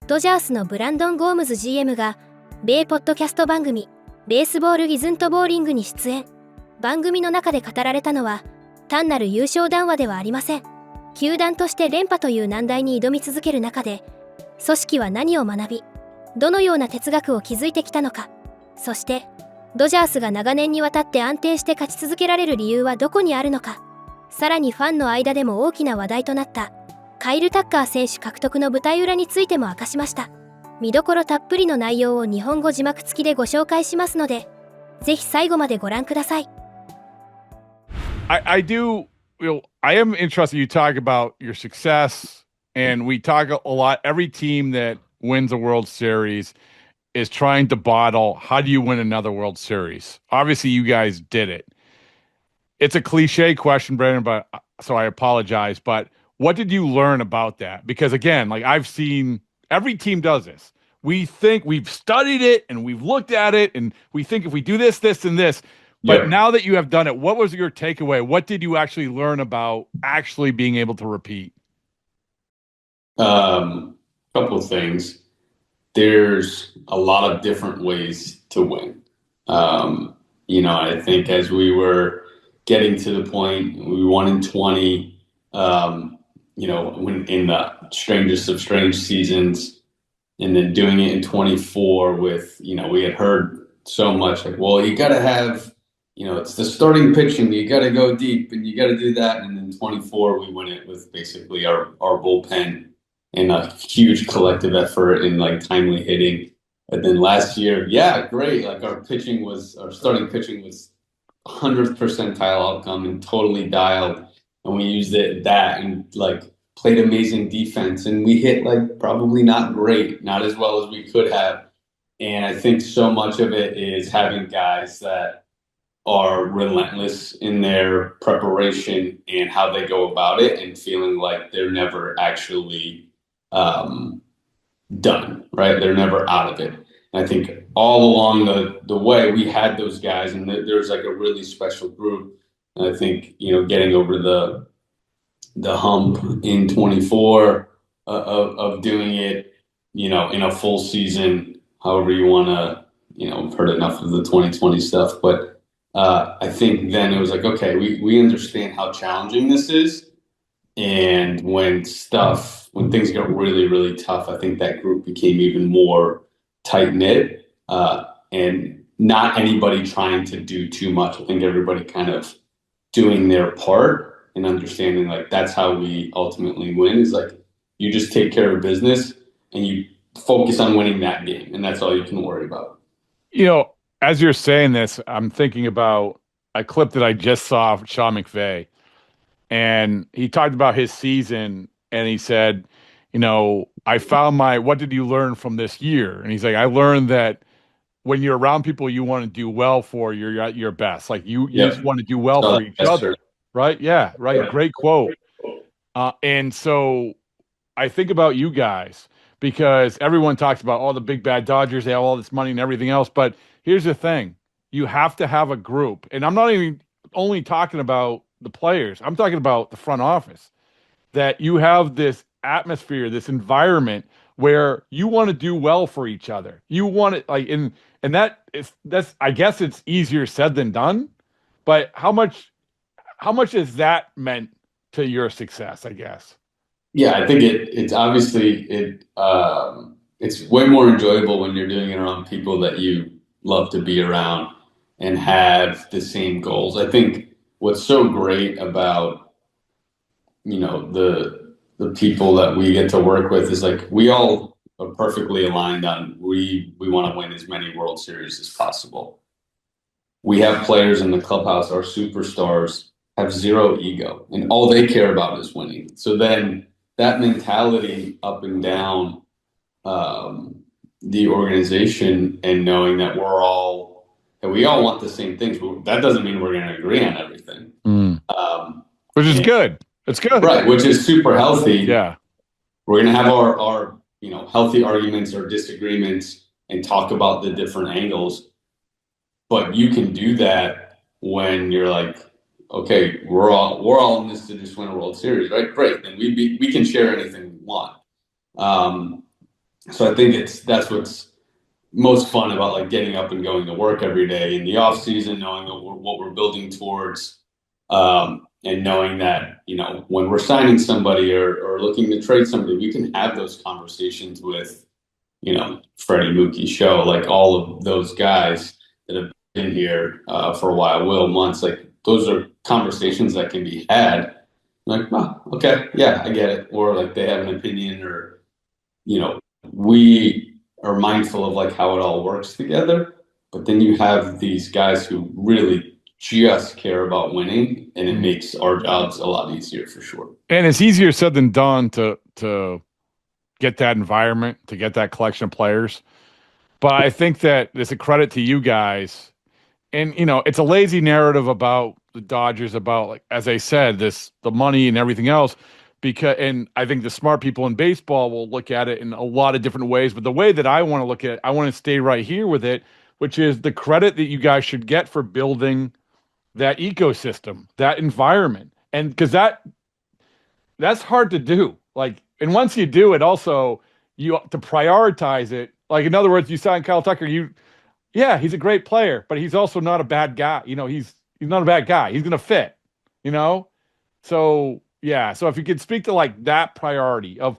ドジャースのブランドン・ゴームズ GM が米ポッドキャスト番組ベースボールイズントボーリングに出演。番組の中で語られたのは単なる優勝談話ではありません。球団として連覇という難題に挑み続ける中で、組織は何を学び、どのような哲学を築いてきたのか、そしてドジャースが長年にわたって安定して勝ち続けられる理由はどこにあるのか、さらにファンの間でも大きな話題となったカイル・タッカー選手獲得の舞台裏についても明かしました。見どころたっぷりの内容を日本語字幕付きでご紹介しますので、ぜひ最後までご覧ください。I am interested. You talk about your success, and we talk a lot. Every team that wins a World Series is trying to bottle, how do you win another World Series? Obviously, you guys did it. It's a cliche question, Brandon, but so I apologize. But what did you learn about that? Because again, like I've seen every team does this. We think we've studied it and we've looked at it, and we think if we do this, this, and this. But now that you have done it, what was your takeaway? What did you actually learn about actually being able to repeat? Couple of things. There's a lot of different ways to win. I think as we were getting to the point, we won in 20, when in the strangest of strange seasons, and then doing it in 24 with, we had heard so much like, well, you got to have, it's the starting pitching, you got to go deep and you got to do that. And then 24, we win it with basically our bullpen and a huge collective effort in like timely hitting. And then last year, great. Like our starting pitching was 100th percentile outcome and totally dialed. And we used that and like played amazing defense. And we hit like probably not great, not as well as we could have. And I think so much of it is having guys that are relentless in their preparation and how they go about it and feeling like they're never actually done, right? They're never out of it. And I think all along the way, we had those guys, and there's like a really special group. And I think, getting over the hump in 24 of doing it, in a full season, however you want to, I've heard enough of the 2020 stuff, but I think then it was like, okay, we understand how challenging this is. And when things got really, really tough, I think that group became even more tight-knit and not anybody trying to do too much. I think everybody kind of doing their part and understanding like that's how we ultimately win is like you just take care of business and you focus on winning that game, and that's all you can worry about. As you're saying this, I'm thinking about a clip that I just saw of Sean McVay. And he talked about his season, and he said, I found what did you learn from this year? And he's like, I learned that when you're around people you want to do well for, you're at your best. Like you just want to do well for each other. Right? Yeah, right. Yeah. Great quote. And so I think about you guys because everyone talks about all the big bad Dodgers, they have all this money and everything else. But here's the thing. You have to have a group. And I'm not even only talking about the players. I'm talking about the front office, that you have this atmosphere, this environment where you want to do well for each other. You want it like and that's I guess it's easier said than done, but how much has that meant to your success, I guess? Yeah, I think it's obviously it's way more enjoyable when you're doing it around people that you love to be around and have the same goals. I think what's so great about, the people that we get to work with is like we all are perfectly aligned on we want to win as many World Series as possible. We have players in the clubhouse, our superstars have zero ego and all they care about is winning. So then that mentality up and down the organization and knowing that we all want the same things. That doesn't mean we're going to agree on everything. Which is good. It's good. Right, which is super healthy. Yeah. We're going to have our healthy arguments or disagreements and talk about the different angles. But you can do that when you're like, okay, we're all in this to just win a World Series, right? Great. Then we can share anything we want. So I think that's what's most fun about like getting up and going to work every day in the off season, knowing what we're building towards, and knowing that, you know, when we're signing somebody or looking to trade somebody, we can have those conversations with, you know, Freddie, Mookie, Show, like all of those guys that have been here for a while, Will, Months, like those are conversations that can be had. Like, oh, okay, yeah, I get it. Or like they have an opinion, or, you know, we are mindful of like how it all works together. But then you have these guys who really just care about winning, and it makes our jobs a lot easier for sure. And it's easier said than done to get that environment, to get that collection of players. But I think that it's a credit to you guys. And, you know, it's a lazy narrative about the Dodgers, about, like, as I said, the money and everything else. And I think the smart people in baseball will look at it in a lot of different ways. But the way that I want to look at it, I want to stay right here with it, which is the credit that you guys should get for building that ecosystem, that environment. And because that's hard to do. Like, and once you do it, also you to prioritize it. Like, in other words, you sign Kyle Tucker, he's a great player, but he's also not a bad guy. You know, he's not a bad guy. He's gonna fit, you know? So yeah. So if you could speak to like that priority of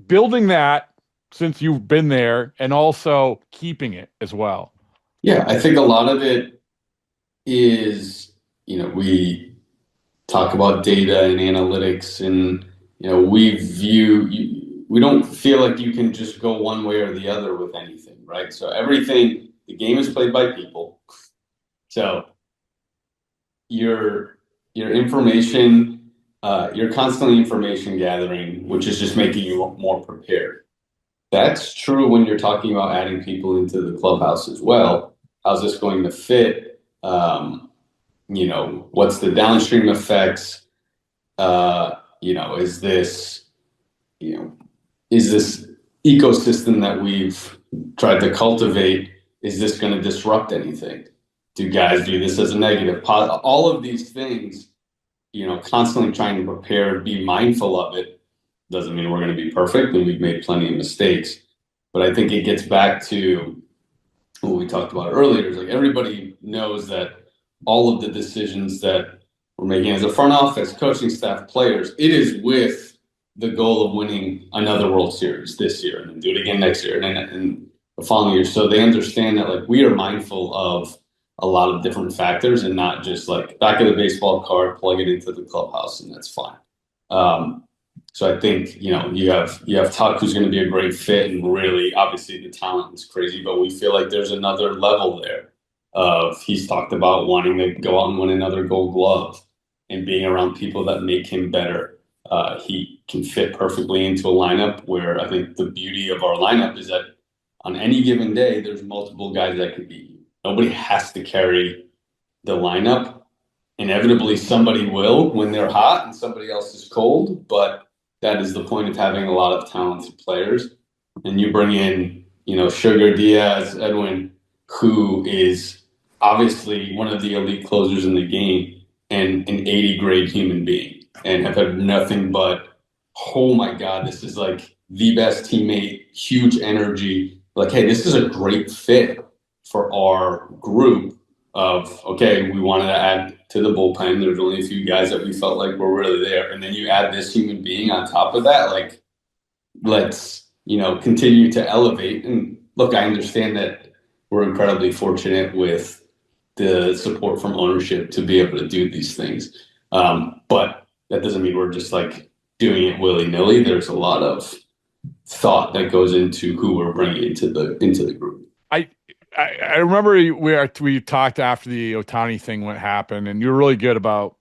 building that since you've been there, and also keeping it as well. Yeah, I think a lot of it is, you know, we talk about data and analytics, and, you know, we don't feel like you can just go one way or the other with anything, right? So the game is played by people. So your information, you're constantly information gathering, which is just making you more prepared. That's true when you're talking about adding people into the clubhouse as well. How's this going to fit? You know, what's the downstream effects? You know, is this ecosystem that we've tried to cultivate, is this going to disrupt anything? Do guys view this as a negative? All of these things, you know, constantly trying to prepare, be mindful of it. Doesn't mean we're going to be perfect, and we've made plenty of mistakes. But I think it gets back to what we talked about earlier. Is like everybody knows that all of the decisions that we're making as a front office, coaching staff, players, it is with the goal of winning another World Series this year, and then do it again next year, and the following year. So they understand that like we are mindful of a lot of different factors, and not just like back of the baseball card, plug it into the clubhouse, and that's fine. So I think, you know, you have Tuck, who's going to be a great fit, and really, obviously, the talent is crazy, but we feel like there's another level there. He's talked about wanting to go out and win another Gold Glove, and being around people that make him better. He can fit perfectly into a lineup where I think the beauty of our lineup is that on any given day, there's multiple guys that could beat you. Nobody has to carry the lineup. Inevitably, somebody will when they're hot and somebody else is cold, but that is the point of having a lot of talented players. And you bring in, you know, Sugar Diaz, Edwin, who is obviously one of the elite closers in the game and an 80 grade human being, and have had nothing but, oh my God, this is like the best teammate, huge energy. Like, hey, this is a great fit for our group of, okay, we wanted to add to the bullpen. There's only a few guys that we felt like were really there. And then you add this human being on top of that, like, let's, you know, continue to elevate. And look, I understand that we're incredibly fortunate with the support from ownership to be able to do these things. But that doesn't mean we're just like doing it willy-nilly. There's a lot of thought that goes into who we're bringing into the group. I remember we talked after the ohtani thing what happened, and you were really good about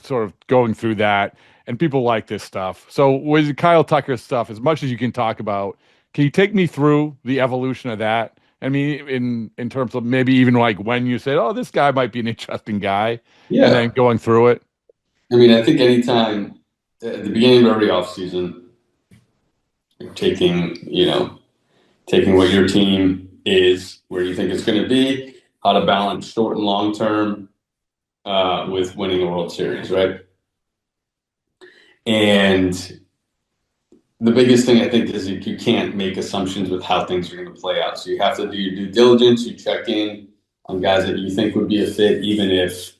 sort of going through that, and people like this stuff. So with Kyle Tucker stuff, as much as you can talk about, can you take me through the evolution of that? I mean, in terms of maybe even like when you said, oh, this guy might be an interesting guy, Yeah. And then going through it. I mean, I think anytime at the beginning of every offseason, you're taking what your team is, where you think it's going to be, how to balance short and long term with winning a World Series, right? And the biggest thing I think is you can't make assumptions with how things are going to play out. So you have to do your due diligence. You check in on guys that you think would be a fit, even if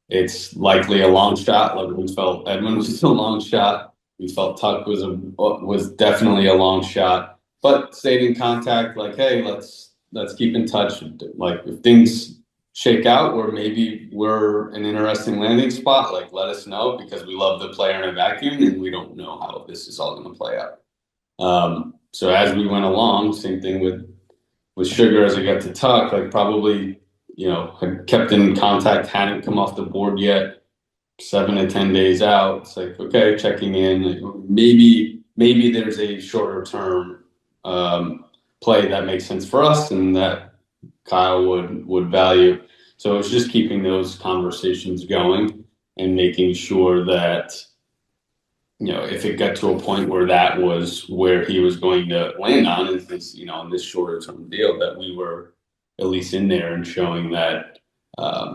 it's likely a long shot. Like we felt Edwin was a long shot. We felt Tuck was definitely a long shot. But stayed in contact. Like, hey, let's keep in touch. Like if things shake out, or maybe we're an interesting landing spot, like let us know, because we love the player in a vacuum and we don't know how this is all going to play out. So as we went along, same thing with Sugar as I got to Tuck, like probably, had kept in contact, hadn't come off the board yet, 7 to 10 days out. It's like, okay, checking in, like maybe there's a shorter term play that makes sense for us and that Kyle would value. So it's just keeping those conversations going and making sure that, if it got to a point where that was where he was going to land on in this shorter term deal, that we were at least in there and showing that,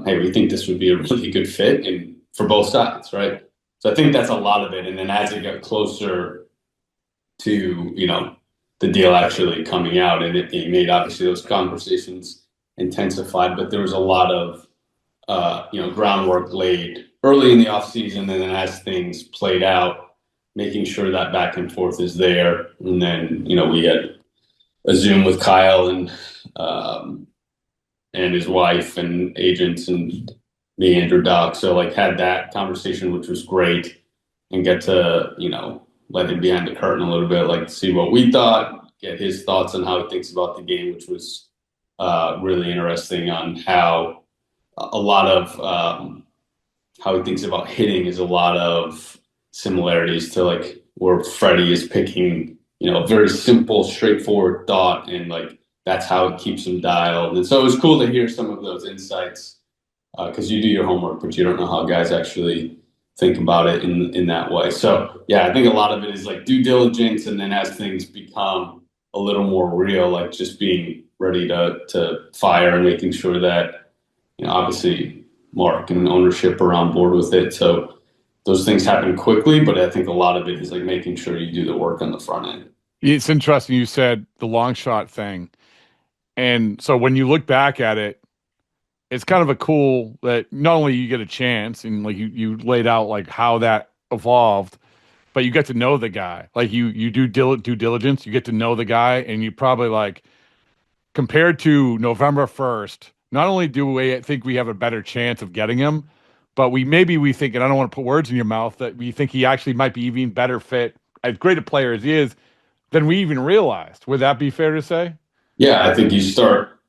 hey, we think this would be a really good fit and for both sides, right? So I think that's a lot of it. And then as it got closer to, the deal actually coming out and it being made, obviously those conversations intensified, but there was a lot of groundwork laid early in the off season, and then as things played out, making sure that back and forth is there. And then we had a Zoom with Kyle and his wife and agents and me, Andrew Doc. So like had that conversation, which was great, and get to let him behind the curtain a little bit, like see what we thought, get his thoughts on how he thinks about the game, which was really interesting on how a lot of how he thinks about hitting is a lot of similarities to like where Freddie is picking, a very simple, straightforward thought, and like that's how it keeps him dialed. And so it was cool to hear some of those insights because you do your homework, but you don't know how guys actually think about it in that way. So yeah, I think a lot of it is like due diligence, and then as things become a little more real, like just being ready to fire and making sure that, obviously Mark and ownership are on board with it. So those things happen quickly, but I think a lot of it is like making sure you do the work on the front end. It's interesting you said the long shot thing. And so when you look back at it, it's kind of a cool that not only you get a chance and like you laid out like how that evolved, but you get to know the guy. Like you do due diligence, you get to know the guy, and you probably like, compared to November 1st, not only do we think we have a better chance of getting him, but we think, and I don't want to put words in your mouth, that we think he actually might be even better fit, as great a player as he is, than we even realized. Would that be fair to say? Yeah, I think you start,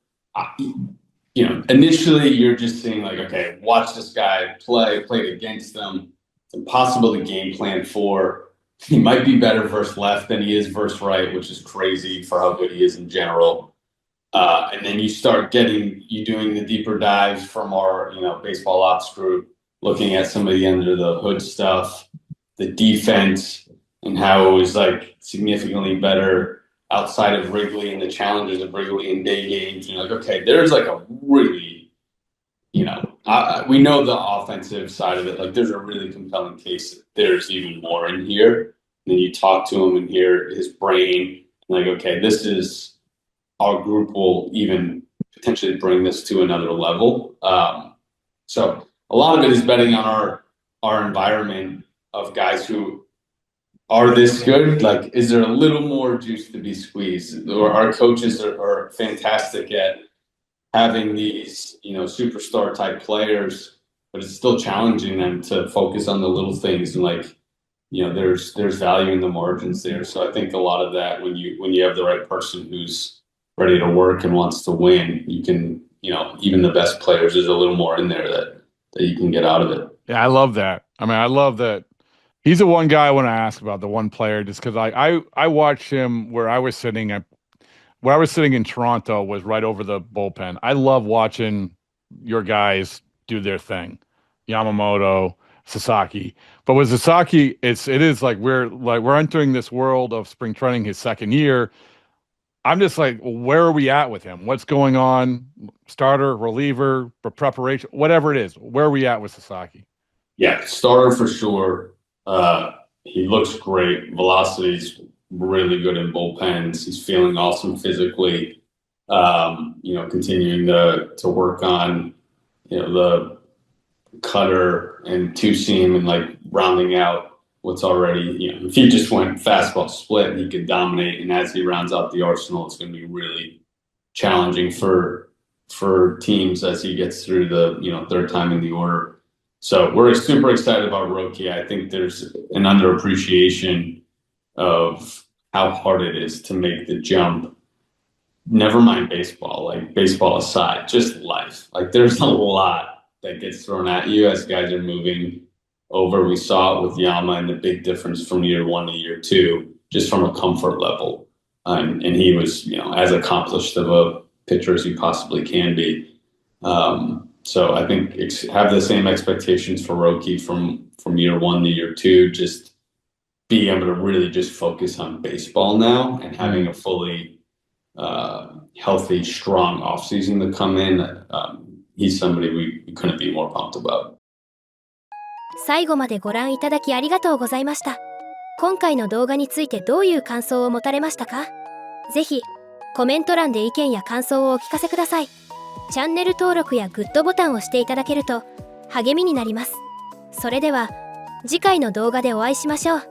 initially you're just seeing like, okay, watch this guy played against them. It's impossible to game plan for. He might be better versus left than he is versus right, which is crazy for how good he is in general. And then you start doing the deeper dives from our, baseball ops group, looking at some of the under the hood stuff, the defense, and how it was like significantly better outside of Wrigley and the challenges of Wrigley in day games. You're like, okay, there's like a really, we know the offensive side of it. Like there's a really compelling case that there's even more in here. And then you talk to him and hear his brain, and like, okay, this is, our group will even potentially bring this to another level. So a lot of it is betting on our environment of guys who are this good. Like, is there a little more juice to be squeezed? Or our coaches are fantastic at having these, superstar type players, but it's still challenging them to focus on the little things. And like, there's value in the margins there. So I think a lot of that, when you have the right person who's ready to work and wants to win, you can, even the best players, there's a little more in there that you can get out of it. Yeah, I love that. I mean, I love that. He's the one guy I want to ask about, the one player, just because I watched him where I was sitting in Toronto was right over the bullpen. I love watching your guys do their thing, Yamamoto, Sasaki. But with Sasaki, it is like we're entering this world of spring training, his second year. I'm just like, where are we at with him? What's going on? Starter, reliever, preparation, whatever it is. Where are we at with Sasaki? Yeah, starter for sure. He looks great. Velocity's really good in bullpens. He's feeling awesome physically. Continuing to work on, the cutter and two seam and like rounding out what's already, if he just went fastball split, he could dominate. And as he rounds out the arsenal, it's going to be really challenging for teams as he gets through the, third time in the order. So we're super excited about Roki. I think there's an underappreciation of how hard it is to make the jump. Never mind baseball, like baseball aside, just life. Like there's a lot that gets thrown at you as guys are moving over. We saw it with Yama and the big difference from year 1 to year 2, just from a comfort level. And he was, as accomplished of a pitcher as he possibly can be. So I think have the same expectations for Roki from year 1 to year 2. Just be able to really just focus on baseball now and having a fully healthy, strong offseason to come in. He's somebody we couldn't be more pumped about. 最後までご覧いただきありがとうございました。今回の動画についてどういう感想を持たれましたか？ぜひコメント欄で意見や感想をお聞かせください。チャンネル登録やグッドボタンを押していただけると励みになります。それでは次回の動画でお会いしましょう。